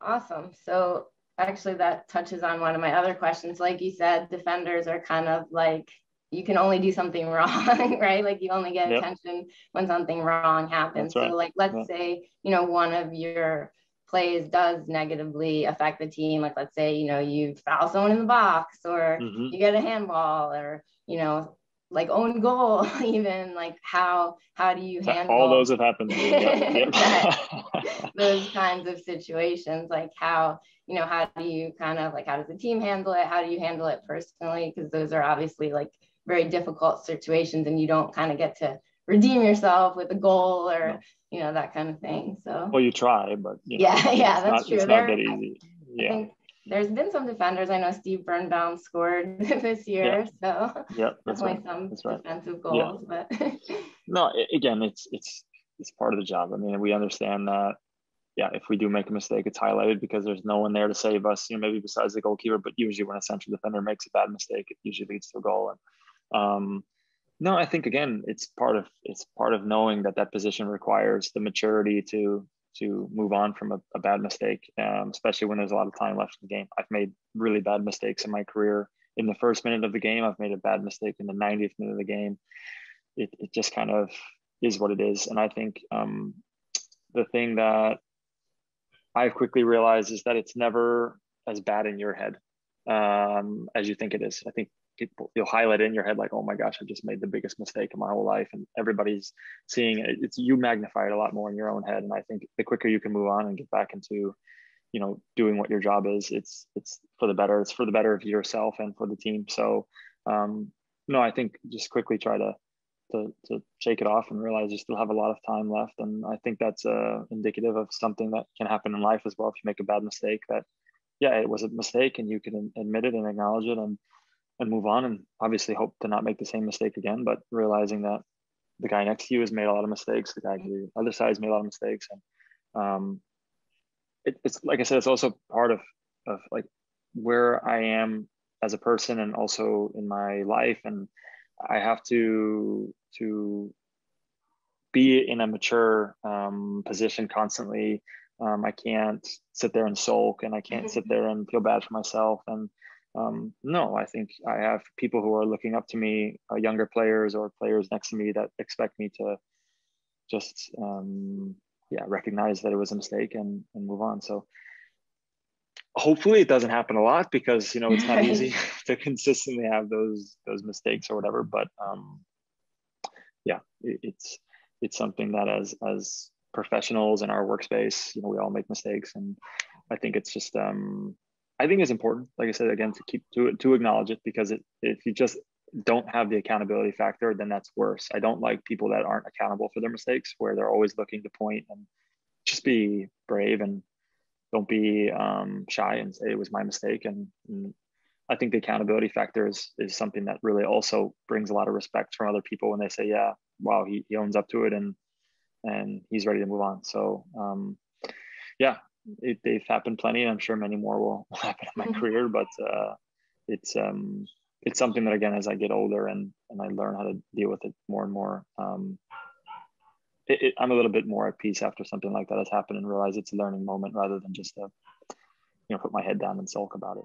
Awesome. So actually that touches on one of my other questions. Like you said, defenders are kind of like, you can only do something wrong, right? Like you only get attention when something wrong happens. That's right. So like, let's say, one of your plays does negatively affect the team. Like, let's say, you foul someone in the box, or you get a handball, or, like own goal, even. Like how do you handle all those have happened to me? those kinds of situations? Like how do you kind of like, how does the team handle it? How do you handle it personally? Because those are obviously like very difficult situations, and you don't kind of get to redeem yourself with a goal or that kind of thing. So well, you try, but that's true. It's not that easy. I think there's been some defenders. I know Steve Birnbaum scored this year, so definitely some defensive goals. But no, again, it's part of the job. I mean, we understand that. Yeah, if we do make a mistake, it's highlighted because there's no one there to save us. Maybe besides the goalkeeper, but usually when a central defender makes a bad mistake, it usually leads to a goal. And no, I think again, it's part of knowing that position requires the maturity to move on from a bad mistake, especially when there's a lot of time left in the game. I've made really bad mistakes in my career. In the first minute of the game, I've made a bad mistake in the 90th minute of the game. It just kind of is what it is. And I think the thing that I've quickly realized is that it's never as bad in your head as you think it is. I think you'll highlight it in your head like, oh my gosh, I just made the biggest mistake of my whole life, and everybody's seeing it. It's, you magnify it a lot more in your own head. And I think the quicker you can move on and get back into, doing what your job is, it's for the better. It's for the better of yourself and for the team. So no, I think just quickly try to shake it off and realize you still have a lot of time left. And I think that's indicative of something that can happen in life as well. If you make a bad mistake, that it was a mistake, and you can admit it and acknowledge it and move on, and obviously hope to not make the same mistake again, but realizing that the guy next to you has made a lot of mistakes, the guy to the other side has made a lot of mistakes. And it's like I said, it's also part of like where I am as a person and also in my life. And I have to be in a mature position constantly. I can't sit there and sulk, and I can't sit there and feel bad for myself. And no, I think I have people who are looking up to me, younger players or players next to me, that expect me to just recognize that it was a mistake and move on. So hopefully it doesn't happen a lot, because it's not easy to consistently have those mistakes or whatever. But it's something that as professionals in our workspace, we all make mistakes, and I think it's just I think it's important, like I said, again, to keep to acknowledge it, because if you just don't have the accountability factor, then that's worse. I don't like people that aren't accountable for their mistakes, where they're always looking to point. And just be brave and don't be shy and say it was my mistake. And I think the accountability factor is something that really also brings a lot of respect from other people when they say, yeah, wow, he owns up to it and he's ready to move on. So they've happened plenty, and I'm sure many more will happen in my career. But it's something that, again, as I get older and I learn how to deal with it more and more, I'm a little bit more at peace after something like that has happened, and realize it's a learning moment rather than just put my head down and sulk about it.